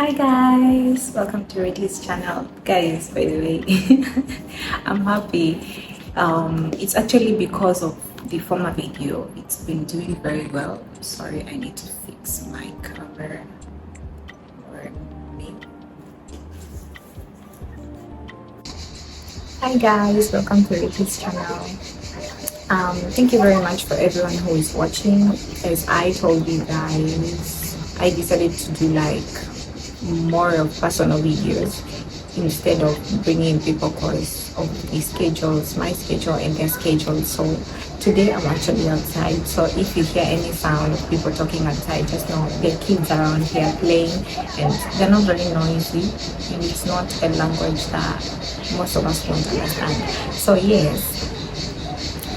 Hi guys, welcome to Radi's channel. Guys, by the way, I'm happy. It's actually because of the former video. It's been doing very well. Sorry, I need to fix my camera. Hi guys, welcome to Radi's channel. Thank you very much for everyone who is watching. As I told you guys, I decided to do like more of personal videos instead of bringing people because of the schedules, my schedule and their schedule. So today I'm actually outside, so if you hear any sound of people talking outside, just know there are kids around here playing and they're not very noisy, and it's not a language that most of us won't understand. So yes,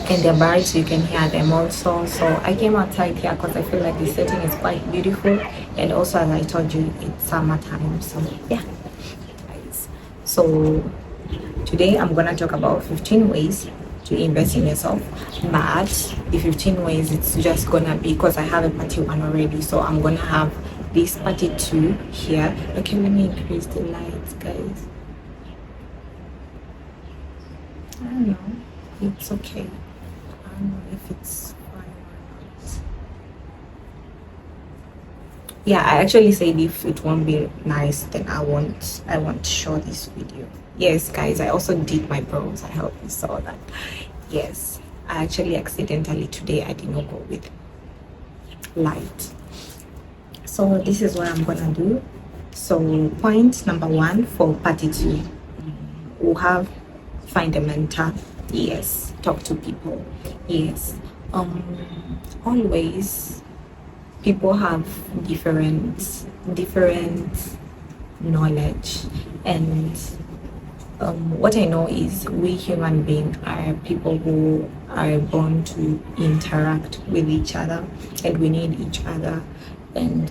and the birds, you can hear them also. So I came outside here because I feel like the setting is quite beautiful, and also as I told you, it's summertime. So yeah guys, so today I'm gonna talk about 15 ways to invest in yourself, but the 15 ways, it's just gonna be because I have a party one already, so I'm gonna have this party two here. Okay, let me increase the lights, guys. I don't know, it's okay. I don't know if it's fine or not. Yeah, I actually said if it won't be nice, then I won't show this video. Yes guys, I also did my brows. I hope you saw that. Yes, I actually accidentally today I did not go with light. So this is what I'm gonna do. So point number one for party two, we'll have find a mentor. Yes, talk to people. Yes, always people have different knowledge, and what I know is we human beings are people who are born to interact with each other, and we need each other. And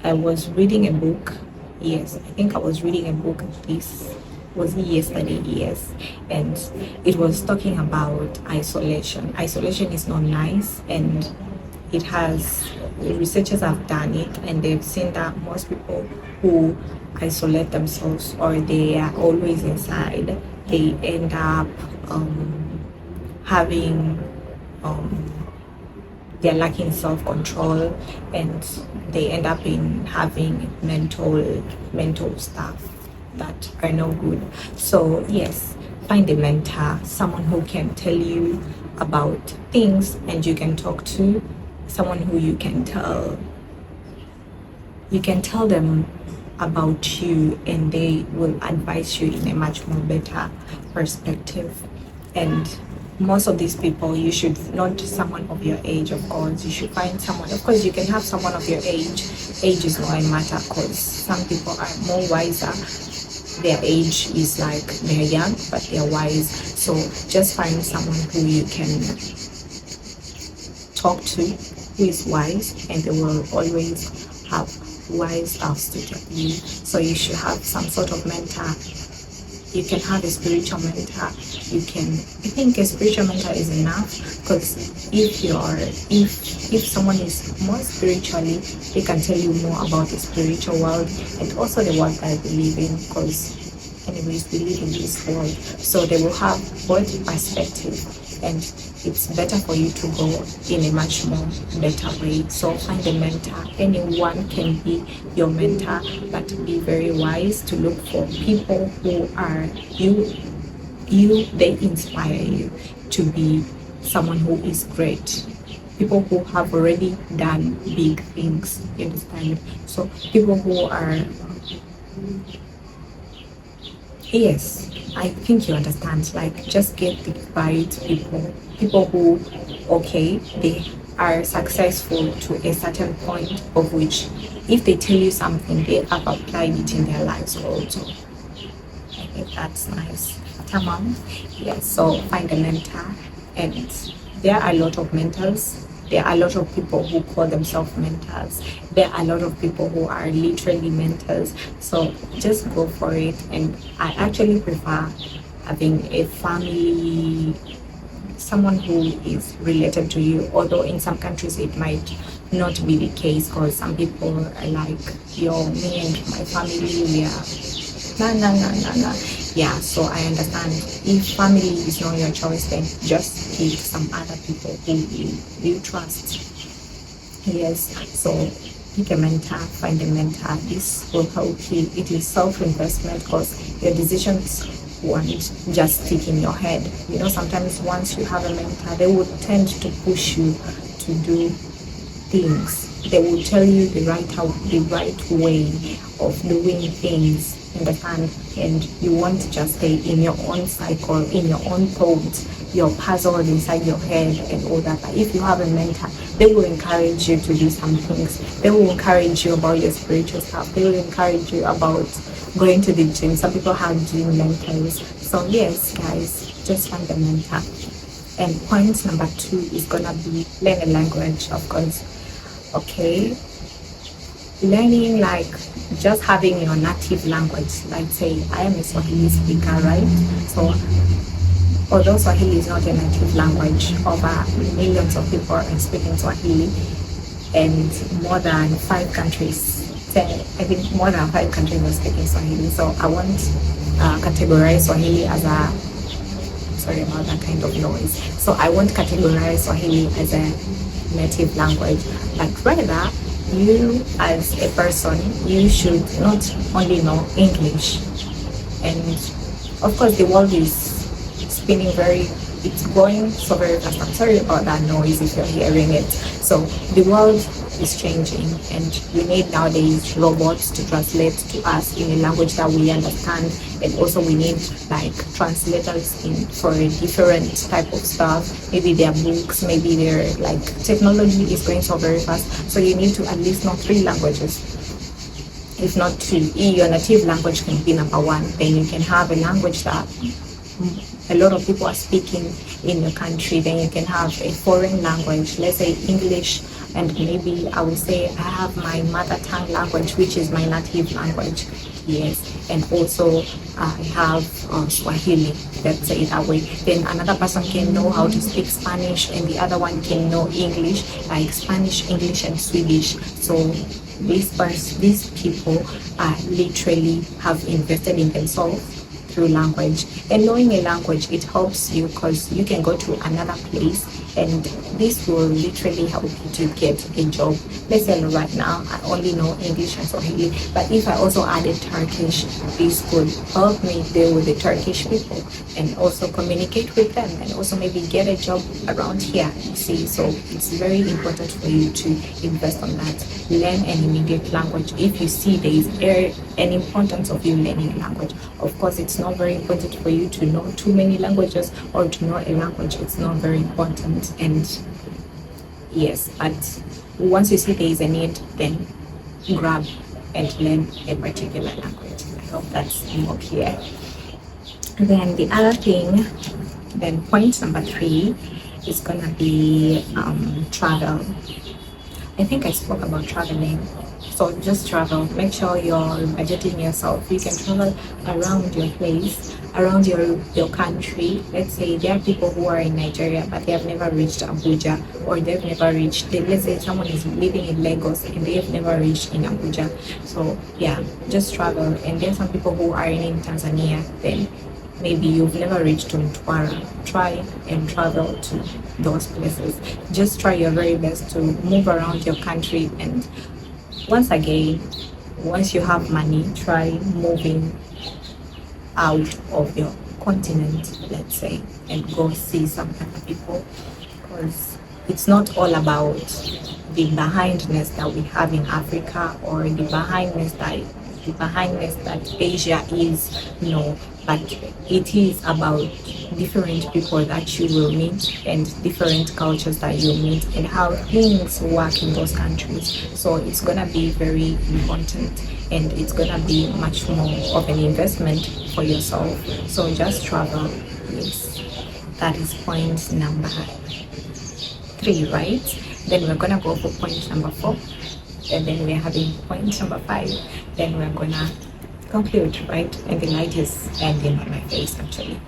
I was reading a book. Yes, I think I was reading a book. This was yesterday, yes, and it was talking about isolation. Isolation is not nice, and it has, researchers have done it, and they've seen that most people who isolate themselves or they are always inside, they end up having they're lacking self-control, and they end up in having mental stuff that are no good. So yes, find a mentor, someone who can tell you about things and you can talk to, someone who you can tell them about you, and they will advise you in a much more better perspective. And most of these people, you should not someone of your age, of course. You should find someone, of course you can have someone of your age. Age is not a matter, because some people are more wiser. Their age is like they're young but they're wise. So just find someone who you can talk to, who is wise, and they will always have wise stuff to tell you. So you should have some sort of mentor. You can have a spiritual mentor. You can, I think a spiritual mentor is enough, because if someone is more spiritually, they can tell you more about the spiritual world and also the world that they live in, because anyways we live in this world, so they will have both perspective, and it's better for you to go in a much more better way. So find a mentor. Anyone can be your mentor, but be very wise to look for people who are they inspire you to be someone who is great, people who have already done big things, you understand? So people who are, yes, I think you understand. Like, just get the right people who, okay, they are successful to a certain point of which if they tell you something, they have applied it in their lives also. I think that's nice. Tamam. Yes, so find a mentor, and there are a lot of mentors. There are a lot of people who call themselves mentors. There are a lot of people who are literally mentors. So just go for it. And I actually prefer having a family someone who is related to you, although in some countries it might not be the case, because some people are like, yo, me and my family, we are nah. Yeah, so I understand. If family is not your choice, then just pick some other people who you trust. Yes, so pick a mentor, find a mentor. This will help you. It is self-investment, because your decisions won't just stick in your head. You know, sometimes once you have a mentor, they would tend to push you to do things. They will tell you the right way of doing things, understand? And you won't just stay in your own cycle, in your own thoughts, your puzzles inside your head and all that. But if you have a mentor, they will encourage you to do some things. They will encourage you about your spiritual stuff. They will encourage you about going to the gym. Some people have gym mentors. So yes, guys, just find a mentor. And point number 2 is gonna be learn a language, of course. Okay, learning, like just having your native language. Like say, I am a Swahili speaker, right? So although Swahili is not a native language, over millions of people are speaking Swahili, and more than 5 countries, I think more than 5 countries are speaking Swahili. So I won't categorize Swahili as a, sorry about that kind of noise. So I won't categorize Swahili as a native language, but rather, you as a person, you should not only know English. And of course, the world is spinning it's going so very fast. I'm sorry about that noise if you're hearing it. So the world is changing, and we need nowadays robots to translate to us in a language that we understand, and also we need like translators for a different type of stuff. Maybe their books, maybe their like technology is going so very fast, so you need to at least know 3 languages, if not 2. Your native language can be number 1, then you can have a language that a lot of people are speaking in your country. Then you can have a foreign language, let's say English, and maybe I would say I have my mother tongue language, which is my native language. Yes, and also I have Swahili, let's say it that way. Then another person can know how to speak Spanish, and the other one can know English, like Spanish, English, and Swedish. So these people literally have invested in themselves through language. And knowing a language, it helps you because you can go to another place, and this will literally help you to get a job. Let's say right now I only know English and Swahili, but if I also added Turkish, this could help me deal with the Turkish people and also communicate with them, and also maybe get a job around here, you see. So it's very important for you to invest on that. Learn an immediate language if you see there is an importance of you learning a language. Of course, it's not very important for you to know too many languages or to know a language. It's not very important. And yes, but once you see there is a need, then grab and learn a particular language. I hope that's more clear. Then the other thing, then point number 3 is gonna be travel. I think I spoke about traveling. So just travel. Make sure you're budgeting yourself. You can travel around your place, around your country. Let's say there are people who are in Nigeria, but they have never reached Abuja, or they've never reached, let's say someone is living in Lagos and they have never reached in Abuja. So yeah, just travel. And there are some people who are in Tanzania, then maybe you've never reached to Mtwara. Try and travel to those places. Just try your very best to move around your country. And once again, once you have money, try moving out of your continent, let's say, and go see some other people, because it's not all about the behindness that we have in Africa, or the behindness that Asia is, no, but it is about different people that you will meet and different cultures that you'll meet and how things work in those countries. So it's gonna be very important, and it's gonna be much more of an investment for yourself. So just travel. Yes, that is point number 3, right? Then we're gonna go for point number 4, and then we're having point number 5. Then we're gonna conclude, right? And the light is ending on my face actually.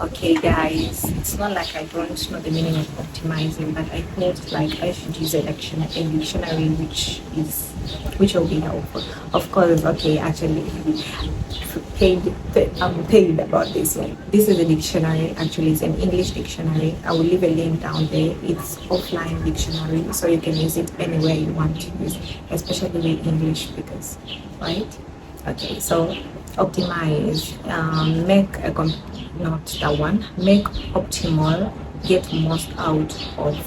Okay, guys, it's not like I don't know the meaning of optimizing, but I thought like I should use a dictionary which will be helpful. Of course, okay, actually, I'm paid about this one. This is a dictionary. Actually, it's an English dictionary. I will leave a link down there. It's offline dictionary, so you can use it anywhere you want to use, especially with English speakers, right? Okay, so optimize, not that one, make optimal, get most out of,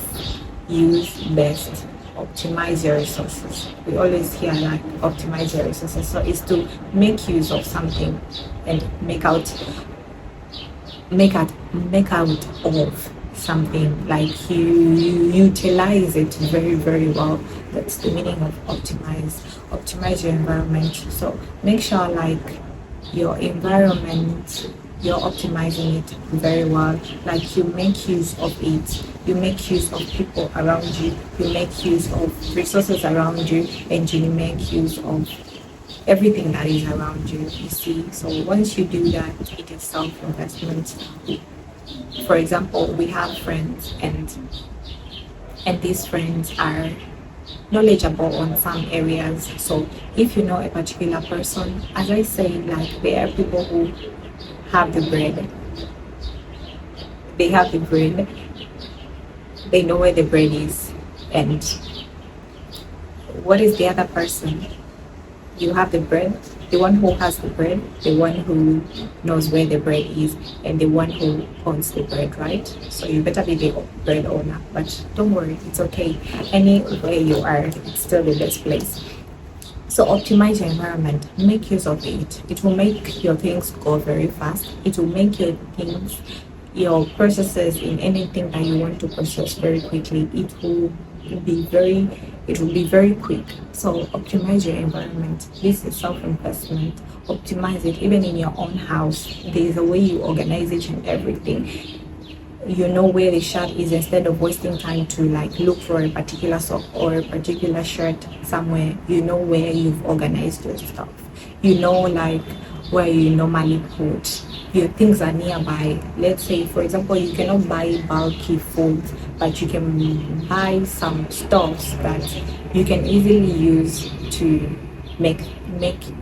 use best, optimize your resources. We always hear like optimize your resources, so it's to make use of something and make out of something, like you utilize it very, very well. That's the meaning of optimize your environment. So make sure like your environment, you're optimizing it very well, like you make use of it, you make use of people around you, you make use of resources around you, and you make use of everything that is around you, you see. So once you do that, it is self-investment. For example, we have friends, and these friends are knowledgeable on some areas. So if you know a particular person, as I say, like there are people who have the bread, they have the bread, they know where the bread is, and what is the other person? You have the bread, the one who has the bread, the one who knows where the bread is, and the one who owns the bread, right? So you better be the bread owner, but don't worry, it's okay. Anywhere you are, it's still the best place. So optimize your environment, make use of it. It will make your things go very fast. It will make your processes in anything that you want to process very quickly. It will be very quick. So optimize your environment. This is self-investment. Optimize it. Even in your own house, there is a way you organize it and everything. You know where the shirt is, instead of wasting time to like look for a particular sock or a particular shirt somewhere. You know where you've organized your stuff. You know like where you normally put your things are nearby. Let's say, for example, you cannot buy bulky foods, but you can buy some stuffs that you can easily use to make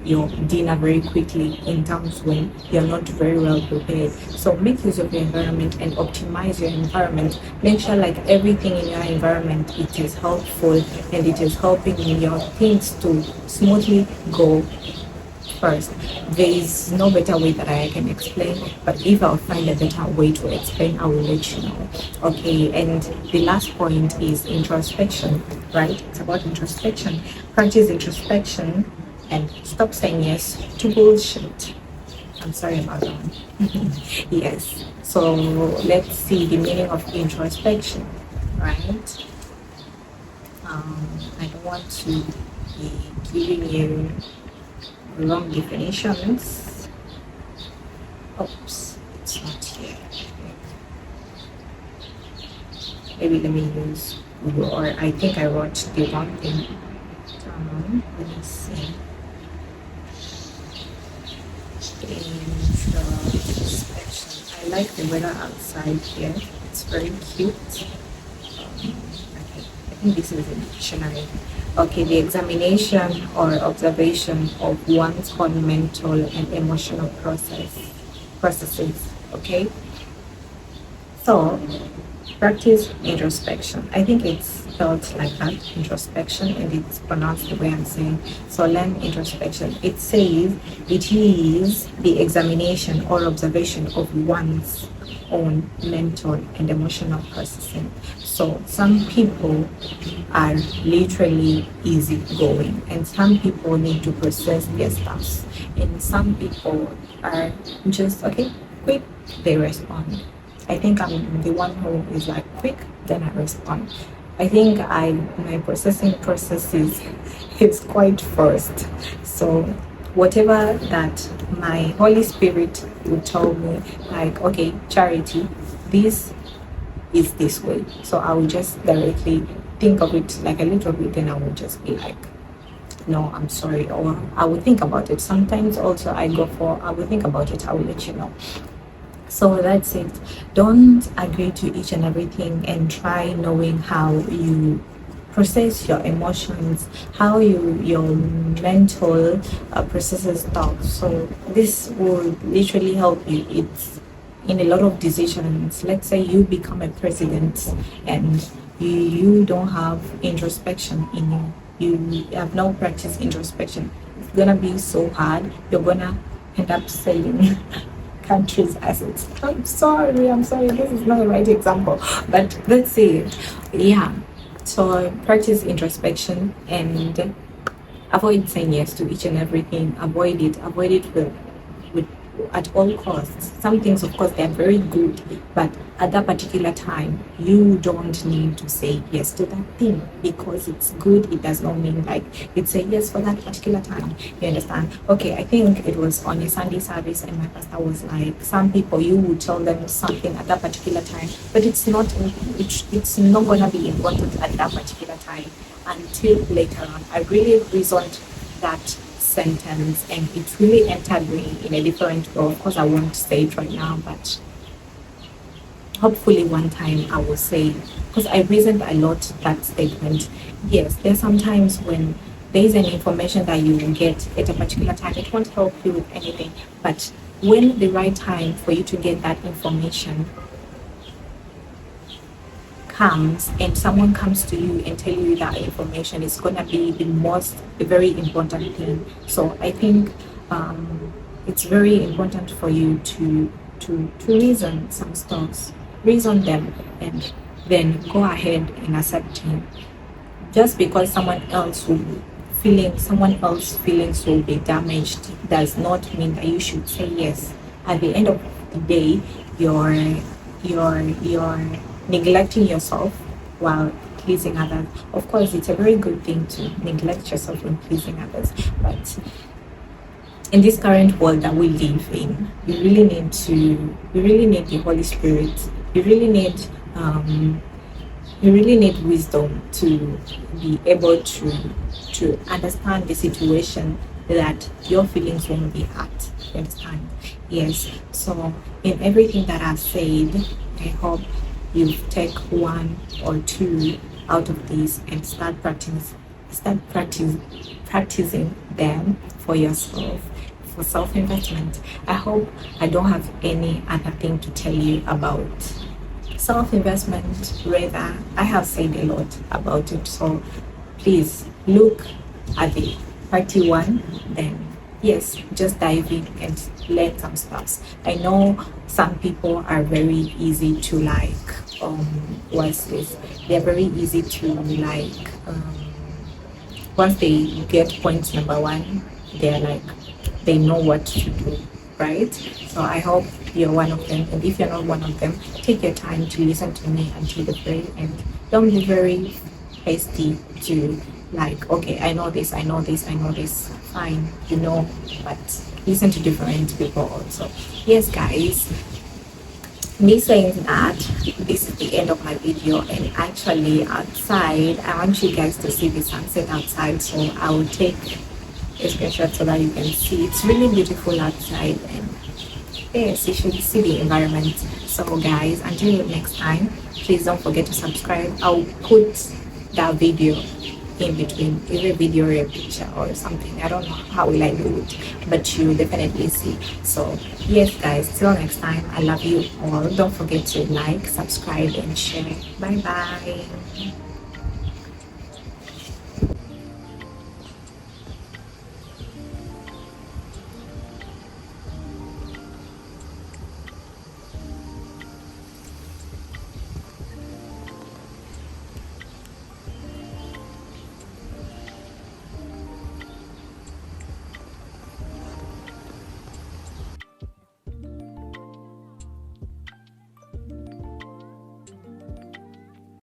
your dinner very quickly in times when you're not very well prepared. So make use of your environment and optimize your environment. Make sure like everything in your environment, it is helpful and it is helping your things to smoothly go first. There is no better way that I can explain, but if I'll find a better way to explain, I will let you know. Okay, and the last point is introspection, right? It's about introspection. Practice introspection and stop saying yes to bullshit. I'm sorry about that one. Yes. So let's see the meaning of introspection, right? I don't want to be giving you wrong definitions. Oops, it's not here. Maybe let me use Google, or I think I wrote the wrong thing. Let me see. Introspection. I like the weather outside here. It's very cute. Okay, I think this is a dictionary. Okay, the examination or observation of one's own mental and emotional processes. Okay, so practice introspection. I think it's spelled like that, introspection, and it's pronounced the way I'm saying. So learn introspection. It says it is the examination or observation of one's own mental and emotional processing. So some people are literally easygoing, and some people need to process their stuff, and some people are just okay, quick, they respond. I think I'm the one who is like quick, then I respond. I think my processing process is quite fast. So whatever that my Holy Spirit would tell me, like, okay, Charity, this is this way. So I will just directly think of it like a little bit, then I will just be like, no, I'm sorry, or I will think about it. Sometimes also I will think about it, I will let you know. So that's it. Don't agree to each and everything, and try knowing how you process your emotions, how your mental processes thoughts. So this will literally help you. It's in a lot of decisions. Let's say you become a president and you don't have introspection in you. You have no practice introspection. It's gonna be so hard. You're gonna end up selling country's assets. I'm sorry, this is not the right example, but let's say, yeah. So practice introspection and avoid saying yes to each and everything. Avoid it with at all costs. Some things, of course, they're very good, but at that particular time, you don't need to say yes to that thing because it's good. It does not mean like it's a yes for that particular time. You understand? Okay, I think it was on a Sunday service, and my pastor was like, some people you would tell them something at that particular time, but it's not gonna be important at that particular time until later on. I really reasoned that sentence, and it really entered me in a different way. Of course, I won't say it right now, but hopefully one time I will say, because I reasoned a lot that statement. Yes, there's sometimes when there is an information that you will get at a particular time, it won't help you with anything, but when the right time for you to get that information comes, and someone comes to you and tell you that information, is going to be the very important thing. So I think it's very important for you to reason some stuff, reason them, and then go ahead and accept him. Just because someone else feelings will be damaged does not mean that you should say yes. At the end of the day, you're neglecting yourself while pleasing others. Of course, it's a very good thing to neglect yourself in pleasing others, but in this current world that we live in, you really need the Holy Spirit. You really need wisdom to be able to understand the situation that your feelings won't be hurt. You understand? Yes. So in everything that I've said, I hope you take one or two out of these and start practicing them for yourself, for self-investment. I hope I don't have any other thing to tell you about self-investment. Rather, I have said a lot about it, so please look at the party one, then yes, just dive in and learn some stuff. I know some people are very easy to what's this? They're very easy to once they get point number one, they're like, they know what to do, right? So I hope you're one of them, and if you're not one of them, take your time to listen to me until the very end. Don't be very hasty to like, okay, I know this, fine, but listen to different people also. Yes, guys, me saying that, this is the end of my video, and actually outside, I want you guys to see the sunset outside, so I will take a screenshot so that you can see. It's really beautiful outside, and yes, you should see the environment. So guys, until next time, please don't forget to subscribe. I'll put that video in between, either video or a picture or something. I don't know how will I do it, but you will definitely see. So yes, guys, till next time, I love you all. Don't forget to like, subscribe, and share. Bye bye.